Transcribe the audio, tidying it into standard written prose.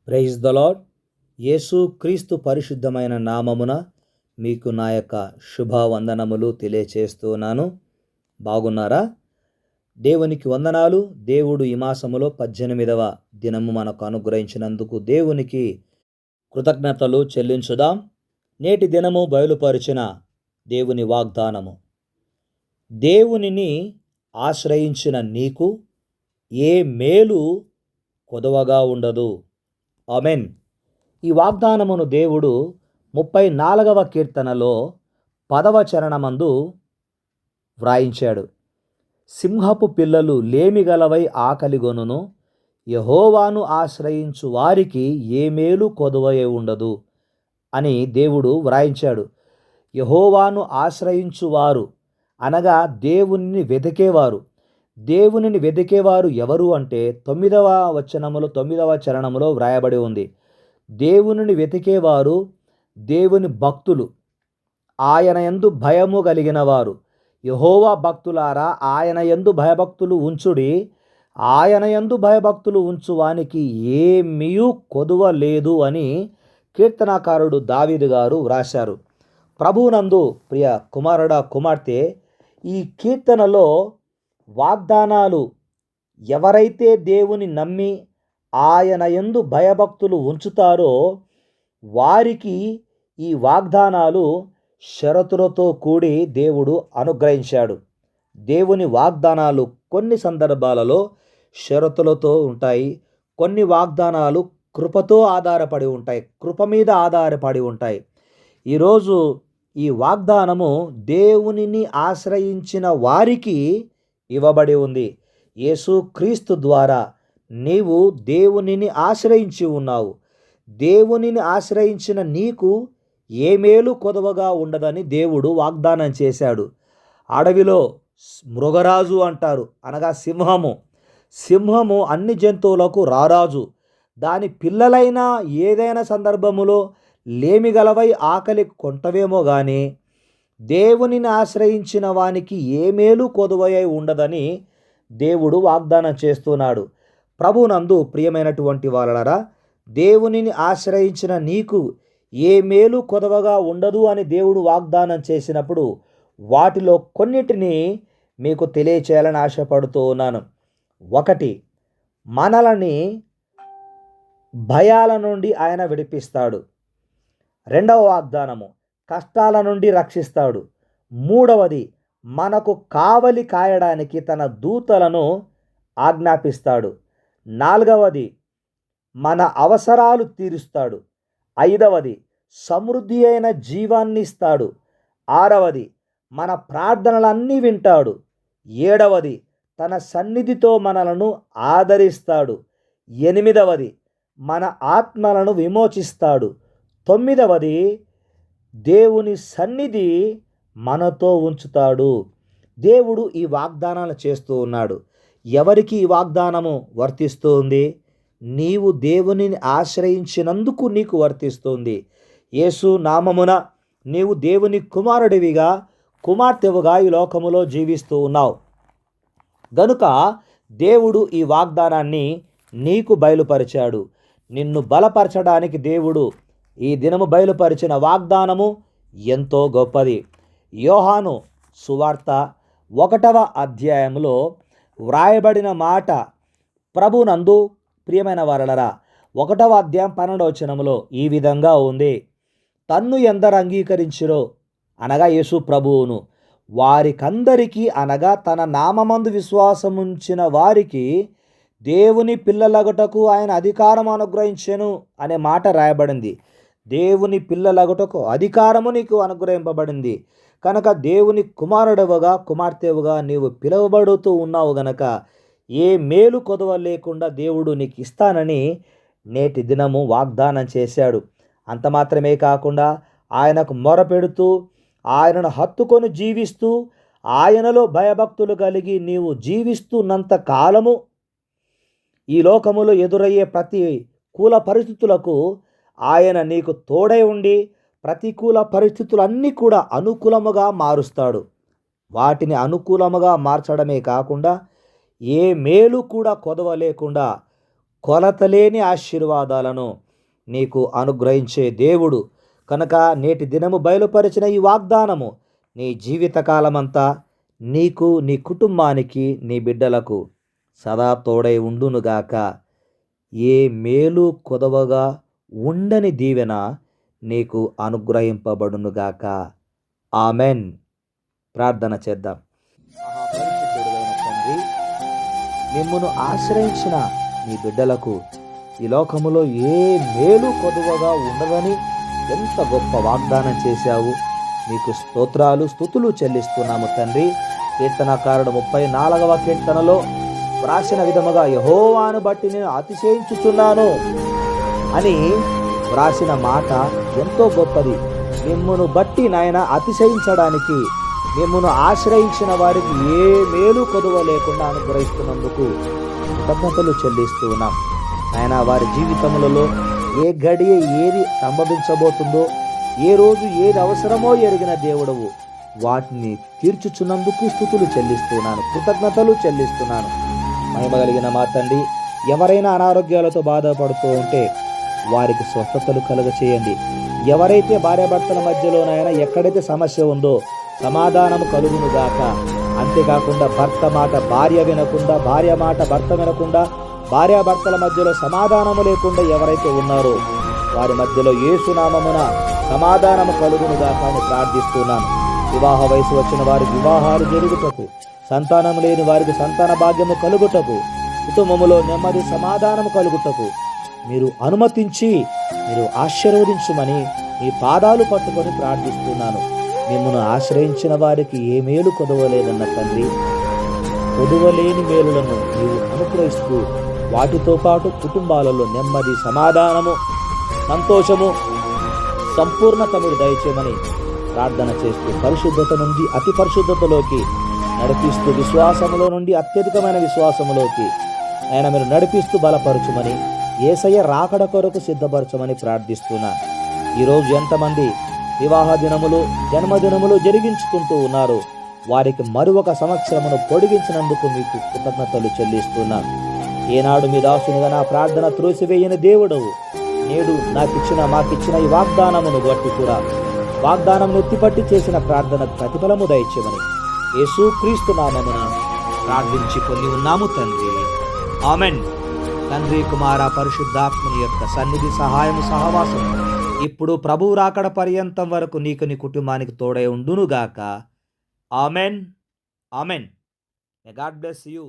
Praise the lord. యేసు క్రీస్తు పరిశుద్ధమైన నామమున మీకు నా యొక్క శుభవందనములు తెలియచేస్తున్నాను. బాగున్నారా? దేవునికి వందనాలు. దేవుడు ఈ మాసములో 18వ దినము మనకు అనుగ్రహించినందుకు దేవునికి కృతజ్ఞతలు చెల్లించుదాం. నేటి దినము బయలుపరిచిన దేవుని వాగ్దానము: దేవునిని ఆశ్రయించిన నీకు ఏ మేలు కొదవగా ఉండదు. ఆమెన్. ఈ వాగ్దానమును దేవుడు 34వ కీర్తనలో 10వ చరణమందు వ్రాయించాడు. సింహపు పిల్లలు లేమిగలవై ఆకలిగొనును, యెహోవాను ఆశ్రయించు వారికి ఏ మేలు కొదువై ఉండదు అని దేవుడు వ్రాయించాడు. యెహోవాను ఆశ్రయించువారు అనగా దేవునిని వెతికేవారు. దేవునిని వెతికేవారు ఎవరు అంటే 9వ చరణములో వ్రాయబడి ఉంది. దేవునిని వెతికేవారు దేవుని భక్తులు, ఆయన యందు భయము కలిగిన వారు. యెహోవా భక్తులారా, ఆయన యందు భయభక్తులు ఉంచుడి. ఆయన యందు భయభక్తులు ఉంచువానికి ఏమీయూ కొదువ లేదు అని కీర్తనాకారుడు దావీదు గారు వ్రాశారు. ప్రభువునందు ప్రియ కుమారుడా, కుమార్తె, ఈ కీర్తనలో వాగ్దానాలు ఎవరైతే దేవుని నమ్మి ఆయన యందు భయభక్తులు ఉంచుతారో వారికి ఈ వాగ్దానాలు షరతులతో కూడి దేవుడు అనుగ్రహించాడు. దేవుని వాగ్దానాలు కొన్ని సందర్భాలలో షరతులతో ఉంటాయి, కొన్ని వాగ్దానాలు కృపతో ఆధారపడి ఉంటాయి, కృప మీద ఆధారపడి ఉంటాయి. ఈరోజు ఈ వాగ్దానము దేవునిని ఆశ్రయించిన వారికి ఇవ్వబడి ఉంది. యేసు క్రీస్తు ద్వారా నీవు దేవునిని ఆశ్రయించి ఉన్నావు. దేవునిని ఆశ్రయించిన నీకు ఏ మేలు కొదవగా ఉండదని దేవుడు వాగ్దానం చేశాడు. అడవిలో మృగరాజు అంటారు, అనగా సింహము అన్ని జంతువులకు రారాజు. దాని పిల్లలైనా ఏదైనా సందర్భములో లేమిగలవై ఆకలి కొంటవేమో గాని దేవునిని ఆశ్రయించిన వానికి ఏ మేలు కొదువై ఉండదని దేవుడు వాగ్దానం చేస్తున్నాడు. ప్రభునందు ప్రియమైనటువంటి వాళ్ళరా, దేవునిని ఆశ్రయించిన నీకు ఏ మేలు కొదవగా ఉండదు అని దేవుడు వాగ్దానం చేసినప్పుడు వాటిలో కొన్నిటిని మీకు తెలియచేయాలని ఆశపడుతూ ఉన్నాను. 1, మనలని భయాల నుండి ఆయన విడిపిస్తాడు. 2వ వాగ్దానము, కష్టాల నుండి రక్షిస్తాడు. 3వది, మనకు కావలి కాయడానికి తన దూతలను ఆజ్ఞాపిస్తాడు. 4వది, మన అవసరాలు తీరుస్తాడు. 5వది, సమృద్ధి అయిన జీవాన్ని ఇస్తాడు. 6వది, మన ప్రార్థనలన్నీ వింటాడు. 7వది, తన సన్నిధితో మనలను ఆదరిస్తాడు. 8వది, మన ఆత్మలను విమోచిస్తాడు. 9వది, దేవుని సన్నిధి మనతో ఉంచుతాడు. దేవుడు ఈ వాగ్దానాలు చేస్తూ ఉన్నాడు. ఎవరికి ఈ వాగ్దానము వర్తిస్తుంది? నీవు దేవునిని ఆశ్రయించినందుకు నీకు వర్తిస్తుంది. యేసు నామమున నీవు దేవుని కుమారుడివిగా, కుమార్తెవుగా ఈ లోకములో జీవిస్తూ ఉన్నావు గనుక దేవుడు ఈ వాగ్దానాన్ని నీకు బయలుపరిచాడు. నిన్ను బలపరచడానికి దేవుడు ఈ దినము బయలుపరిచిన వాగ్దానము ఎంతో గొప్పది. యోహాను సువార్త 1వ అధ్యాయంలో వ్రాయబడిన మాట ప్రభునందు ప్రియమైన వారలరా, 1వ అధ్యాయం 12వ వచనములో ఈ విధంగా ఉంది: తన్ను ఎందరు అంగీకరించిరో, అనగా యేసు ప్రభువును, వారికందరికీ, అనగా తన నామమందు విశ్వాసముంచిన వారికి దేవుని పిల్లలగుటకు ఆయన అధికారం అనుగ్రహించెను అనే మాట రాయబడింది. దేవుని పిల్లలగుటకు అధికారము నీకు అనుగ్రహింపబడింది కనుక దేవుని కుమారుడవుగా, కుమార్తెవుగా నీవు పిలువబడుతూ ఉన్నావు గనక ఏ మేలు కొదవ లేకుండా దేవుడు నీకు ఇస్తానని నేటి దినము వాగ్దానం చేశాడు. అంత మాత్రమే కాకుండా ఆయనకు మొరపెడుతూ, ఆయనను హత్తుకొని జీవిస్తూ, ఆయనలో భయభక్తులు కలిగి నీవు జీవిస్తున్నంత కాలము ఈ లోకములో ఎదురయ్యే ప్రతికూల పరిస్థితులకు ఆయన నీకు తోడై ఉండి ప్రతికూల పరిస్థితులన్నీ కూడా అనుకూలముగా మారుస్తాడు. వాటిని అనుకూలముగా మార్చడమే కాకుండా ఏ మేలు కూడా కొదవ లేకుండా కొలతలేని ఆశీర్వాదాలను నీకు అనుగ్రహించే దేవుడు కనుక నేటి దినము బయలుపరిచిన ఈ వాగ్దానము నీ జీవితకాలమంతా నీకు, నీ కుటుంబానికి, నీ బిడ్డలకు సదా తోడై ఉండునుగాక. ఏ మేలు కొదవగా ఉండని దీవెన నీకు అనుగ్రహింపబడునుగాక. ఆమెన్. ప్రార్థన చేద్దాం. మహాపరిశుద్ధుడైన తండ్రి, మిమ్మును ఆశ్రయించిన నీ బిడ్డలకు ఈ లోకములో ఏ మేలు కొదువగా ఉండదని ఎంత గొప్ప వాగ్దానం చేశావు. నీకు స్తోత్రాలు, స్తుతులు చెల్లిస్తున్నాము తండ్రి. కీర్తనకారుడు 34వ కీర్తనలో వ్రాసిన విధముగా యెహోవాను బట్టి నేను అతిశయించుచున్నాను అని వ్రాసిన మాట ఎంతో గొప్పది. మిమ్మును బట్టి నాయన అతిశయించడానికి, మిమ్మును ఆశ్రయించిన వారికి ఏ మేలు కొదువ లేకుండా అనుగ్రహిస్తున్నందుకు కృతజ్ఞతలు చెల్లిస్తూ ఉన్నాం. ఆయన వారి జీవితములలో ఏ గడియ ఏది సంభవించబోతుందో, ఏ రోజు ఏది అవసరమో ఎరిగిన దేవుడవు. వాటిని తీర్చుచున్నందుకు స్తుతులు చెల్లిస్తున్నాను, కృతజ్ఞతలు చెల్లిస్తున్నాను. మహిమగలిగిన మా తండ్రి, ఎవరైనా అనారోగ్యాలతో బాధపడుతూ ఉంటే వారికి స్వస్థతలు కలుగచేయండి. ఎవరైతే భార్యాభర్తల మధ్యలోనైనా ఎక్కడైతే సమస్య ఉందో సమాధానము కలుగునుగాక. అంతేకాకుండా భర్త మాట భార్య వినకుండా, భార్య మాట భర్త వినకుండా, భార్యాభర్తల మధ్యలో సమాధానము లేకుండా ఎవరైతే ఉన్నారో వారి మధ్యలో యేసు నామమున సమాధానము కలుగునుగాక అని ప్రార్థిస్తున్నాను. వివాహ వయసు వచ్చిన వారికి వివాహాలు జరుగుటకు, సంతానం లేని వారికి సంతాన భాగ్యము కలుగుటకు, కుటుంబములో నెమ్మది సమాధానము కలుగుటకు మీరు అనుమతించి మీరు ఆశీర్వదించుమని మీ పాదాలు పట్టుకొని ప్రార్థిస్తున్నాను. మిమ్మల్ని ఆశ్రయించిన వారికి ఏ మేలు కొదవలేదన్న తండ్రి, కొదవలేని మేలులను నీవు అనుగ్రహిస్తూ వాటితో పాటు కుటుంబాలలో నెమ్మది, సమాధానము, సంతోషము, సంపూర్ణత మీరు దయచేయమని ప్రార్థన చేస్తూ పరిశుద్ధత నుండి అతి పరిశుద్ధతలోకి నడిపిస్తూ, విశ్వాసములో నుండి అత్యధికమైన విశ్వాసములోకి ఆయన మీరు నడిపిస్తూ బలపరచుమని, యేసయ్య రాకడ కొరకు సిద్ధపరచమని ప్రార్థిస్తున్నా. ఈరోజు ఎంతమంది వివాహ దినములు, జన్మదినములు జరిగించుకుంటూ ఉన్నారు, వారికి మరొక సంవత్సరమును పొడిగించినందుకు మీకు కృతజ్ఞతలు చెల్లిస్తున్నా. ఏనాడు మీ దాసునిగా నా ప్రార్థన త్రోసివేయని దేవుడవు, నేడు మాకిచ్చిన ఈ వాగ్దానమును బట్టి కూడా వాగ్దానం ఎత్తిపట్టి చేసిన ప్రార్థనకు ప్రతిఫలము దయచేయమని యేసుక్రీస్తు నామమున ప్రార్థించి పొంది ఉన్నాము తండ్రి. ఆమెన్. తండ్రి, కుమార, పరిశుద్ధాత్మని యొక్క సన్నిధి, సహాయము, సహవాసం ఇప్పుడు ప్రభువు రాకడ పర్యంతం వరకు నీకు, నీ కుటుంబానికి తోడై ఉండునుగాక. Amen. Amen. May God bless you.